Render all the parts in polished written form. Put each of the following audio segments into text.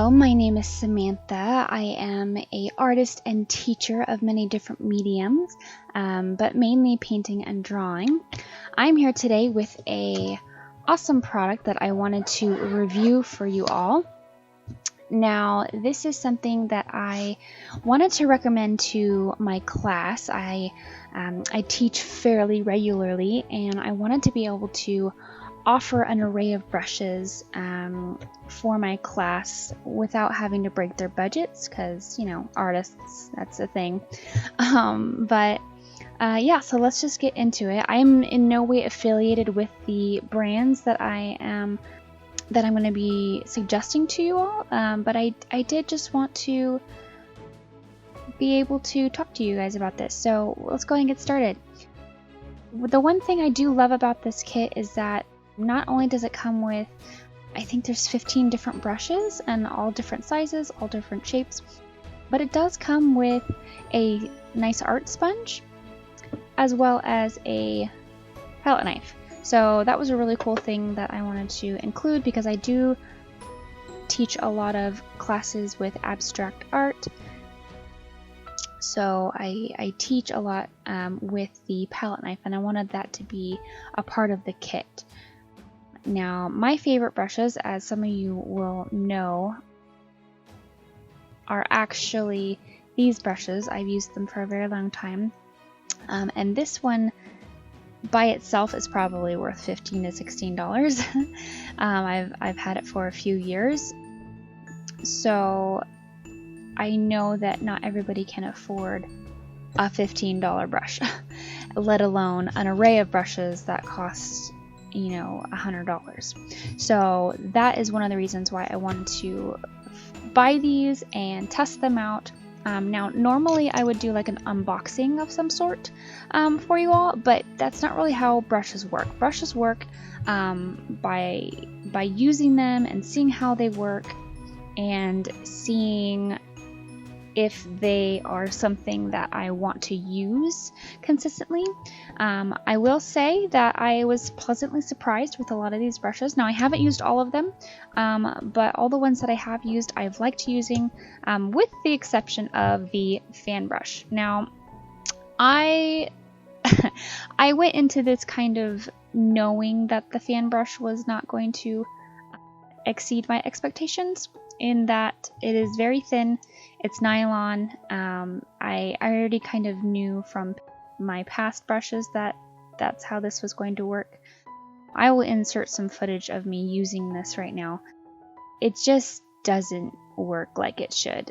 Hello, my name is Samantha. I am an artist and teacher of many different mediums, but mainly painting and drawing. I'm here today with a awesome product that I wanted to review for you all. Now, this is something that I wanted to recommend to my class. I teach fairly regularly, and I wanted to be able to offer an array of brushes for my class without having to break their budgets, because, you know, artists, that's a thing. Yeah, so let's just get into it. I'm in no way affiliated with the brands that I'm going to be suggesting to you all, but I did just want to be able to talk to you guys about this. So let's go ahead and get started. The one thing I do love about this kit is that not only does it come with, I think there's 15 different brushes and all different sizes, all different shapes, but it does come with a nice art sponge as well as a palette knife. So that was a really cool thing that I wanted to include, because I do teach a lot of classes with abstract art. So I teach a lot with the palette knife, and I wanted that to be a part of the kit. Now, my favorite brushes, as some of you will know, are actually these brushes. I've used them for a very long time. And this one by itself is probably worth $15 to $16. I've had it for a few years. So I know that not everybody can afford a $15 brush, let alone an array of brushes that cost, you know, $100. So that is one of the reasons why I wanted to buy these and test them out. Now, normally I would do like an unboxing of some sort for you all, but that's not really how brushes work. Brushes work by using them and seeing how they work and seeing if they are something that I want to use consistently. I will say that I was pleasantly surprised with a lot of these brushes. Now, I haven't used all of them, but all the ones that I have used, I've liked using, with the exception of the fan brush. Now, I went into this kind of knowing that the fan brush was not going to exceed my expectations, in that it is very thin. It's nylon. I already kind of knew from my past brushes that that's how this was going to work. I will insert some footage of me using this right now. It just doesn't work like it should.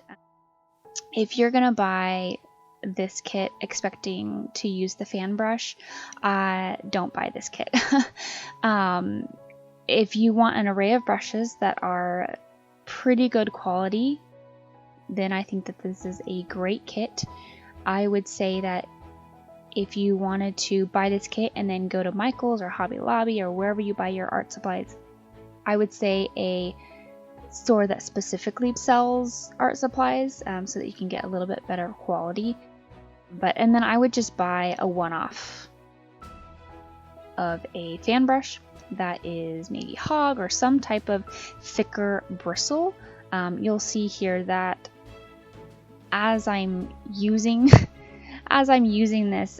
If you're gonna buy this kit expecting to use the fan brush, don't buy this kit. If you want an array of brushes that are pretty good quality, then I think that this is a great kit. I would say that if you wanted to buy this kit and then go to Michael's or Hobby Lobby or wherever you buy your art supplies, I would say a store that specifically sells art supplies, so that you can get a little bit better quality. And then I would just buy a one-off of a fan brush that is maybe hog or some type of thicker bristle. You'll see here that as I'm using this,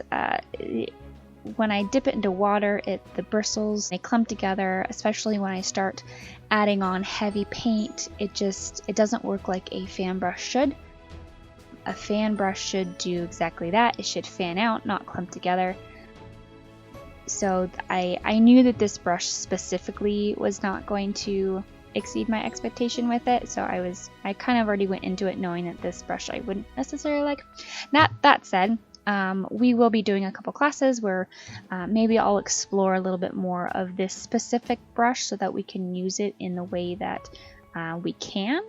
when I dip it into water, the bristles, they clump together, especially when I start adding on heavy paint. It doesn't work like a fan brush should. A fan brush should do exactly that. It should fan out, not clump together. So I knew that this brush specifically was not going to exceed my expectation with it, so I kind of already went into it knowing that this brush I wouldn't necessarily like. That said, we will be doing a couple classes where maybe I'll explore a little bit more of this specific brush so that we can use it in the way that we can.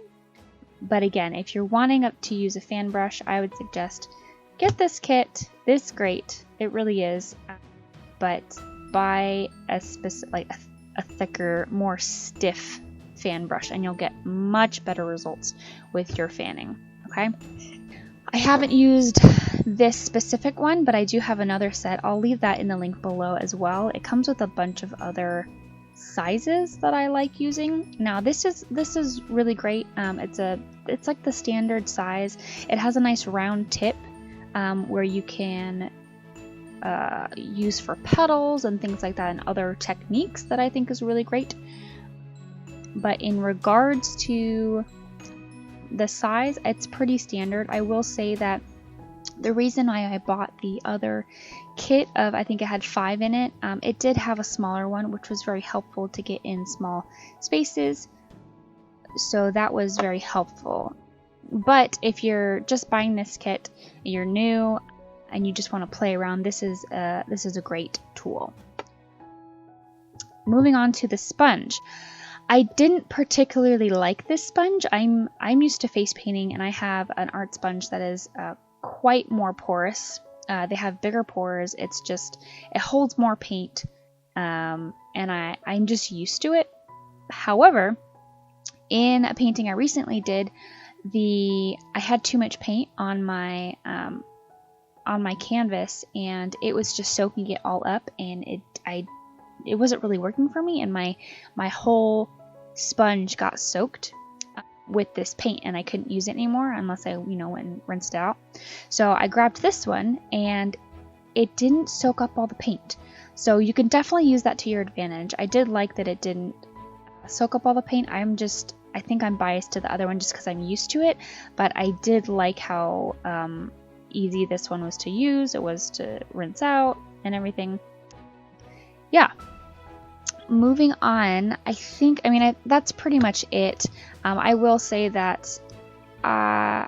But again, if you're wanting to use a fan brush, I would suggest get this kit. This is great, it really is. But buy a thicker, more stiff fan brush, and you'll get much better results with your fanning. Okay, I haven't used this specific one, but I do have another set. I'll leave that in the link below as well. It comes with a bunch of other sizes that I like using. Now this is really great. It's like the standard size. It has a nice round tip where you can use for petals and things like that, and other techniques that I think is really great. But in regards to the size, it's pretty standard. I will say that the reason why I bought the other kit of, I think it had 5 in it, it did have a smaller one, which was very helpful to get in small spaces. So that was very helpful. But if you're just buying this kit, you're new, and you just want to play around, this is a great tool. Moving on to the sponge. I didn't particularly like this sponge. I'm used to face painting, and I have an art sponge that is quite more porous. They have bigger pores. It holds more paint, and I'm just used to it. However, in a painting I recently did, I had too much paint on my canvas, and it was just soaking it all up, and it wasn't really working for me, and my whole sponge got soaked with this paint, and I couldn't use it anymore unless I went and rinsed it out. So I grabbed this one, and it didn't soak up all the paint. So you can definitely use that to your advantage. I did like that it didn't soak up all the paint. I think I'm biased to the other one just because I'm used to it, but I did like how easy this one was to use. It was to rinse out and everything. Yeah. Moving on, that's pretty much it. I will say that I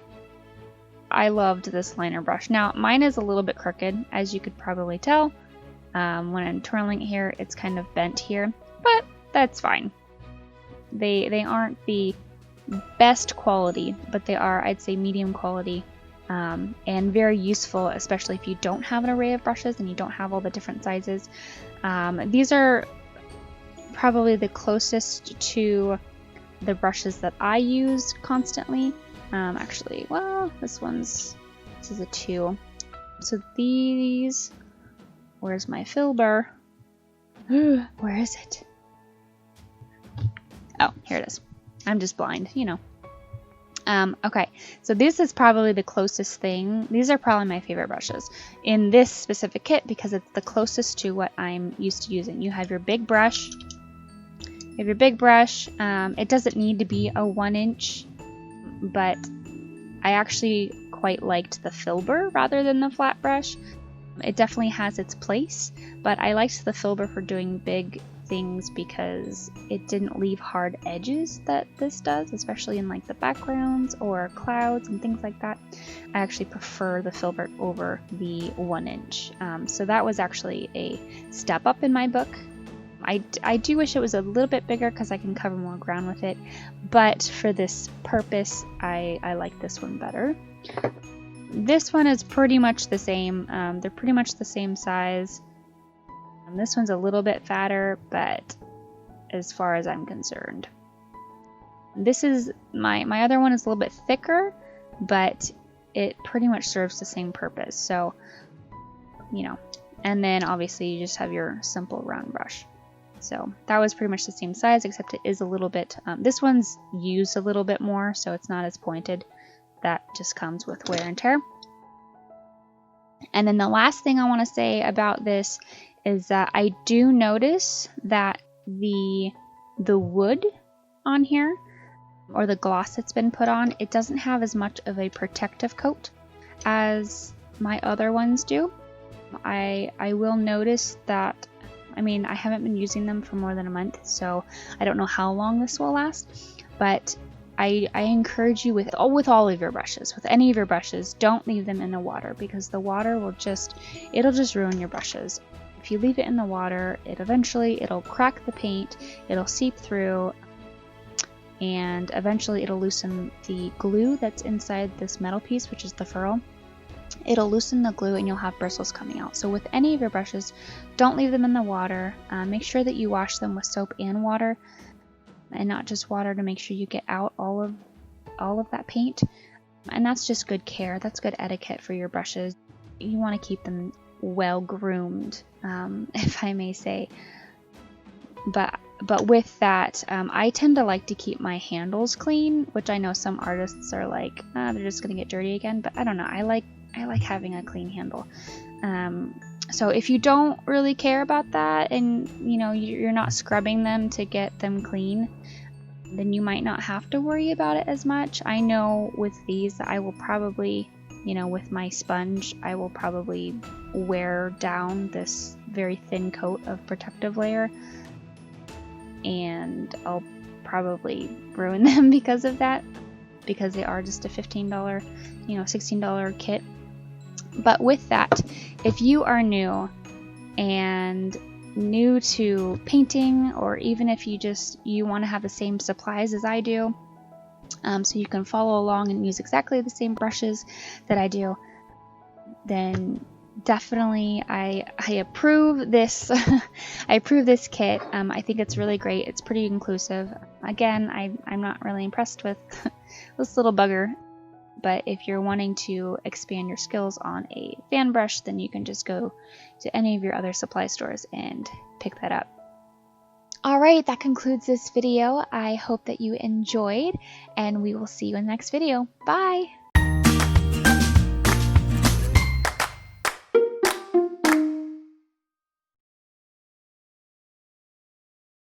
loved this liner brush. Now, mine is a little bit crooked, as you could probably tell. When I'm twirling it here, it's kind of bent here, but that's fine. They aren't the best quality, but they are, I'd say, medium quality, and very useful, especially if you don't have an array of brushes and you don't have all the different sizes. These are probably the closest to the brushes that I use constantly. Actually, well, this is a 2. So these, where's my filber? Where is it? Oh, here it is. I'm just blind, Okay, so this is probably the closest thing. These are probably my favorite brushes in this specific kit because it's the closest to what I'm used to using. You have your big brush. It doesn't need to be a 1-inch, but I actually quite liked the filber rather than the flat brush. It definitely has its place, but I liked the filber for doing big things because it didn't leave hard edges that this does, especially in like the backgrounds or clouds and things like that. I actually prefer the filbert over the 1-inch. So that was actually a step up in my book. I do wish it was a little bit bigger because I can cover more ground with it, but for this purpose, I like this one better. This one is pretty much the same. They're pretty much the same size. This one's a little bit fatter, but as far as I'm concerned, this is my other one is a little bit thicker, but it pretty much serves the same purpose. So, and then obviously you just have your simple round brush. So that was pretty much the same size, except it is a little bit, this one's used a little bit more, so it's not as pointed. That just comes with wear and tear. And then the last thing I want to say about this is that I do notice that the wood on here, or the gloss that's been put on, it doesn't have as much of a protective coat as my other ones do. I will notice that, I haven't been using them for more than a month, so I don't know how long this will last, but I encourage you with all of your brushes, with any of your brushes, don't leave them in the water, because the water it'll just ruin your brushes. If you leave it in the water, it'll crack the paint, it'll seep through, and eventually it'll loosen the glue that's inside this metal piece, which is the ferrule. It'll loosen the glue and you'll have bristles coming out. So with any of your brushes, don't leave them in the water. Make sure that you wash them with soap and water, and not just water, to make sure you get out all of that paint. And that's just good care. That's good etiquette for your brushes. You want to keep them well groomed, if I may say. But But with that, I tend to like to keep my handles clean, which I know some artists are like, they're just gonna get dirty again. But I don't know. I like having a clean handle. So if you don't really care about that, and you know you're not scrubbing them to get them clean, then you might not have to worry about it as much. I know with these, I will probably, you know, with my sponge, I will probably wear down this very thin coat of protective layer, and I'll probably ruin them because of that, because they are just a $15, you know, $16 kit. But with that, if you are new to painting, or even if you want to have the same supplies as I do, so you can follow along and use exactly the same brushes that I do, then definitely I approve this. I approve this kit. I think it's really great. It's pretty inclusive. Again, I'm not really impressed with this little bugger. But if you're wanting to expand your skills on a fan brush, then you can just go to any of your other supply stores and pick that up. Alright, that concludes this video. I hope that you enjoyed, and we will see you in the next video. Bye!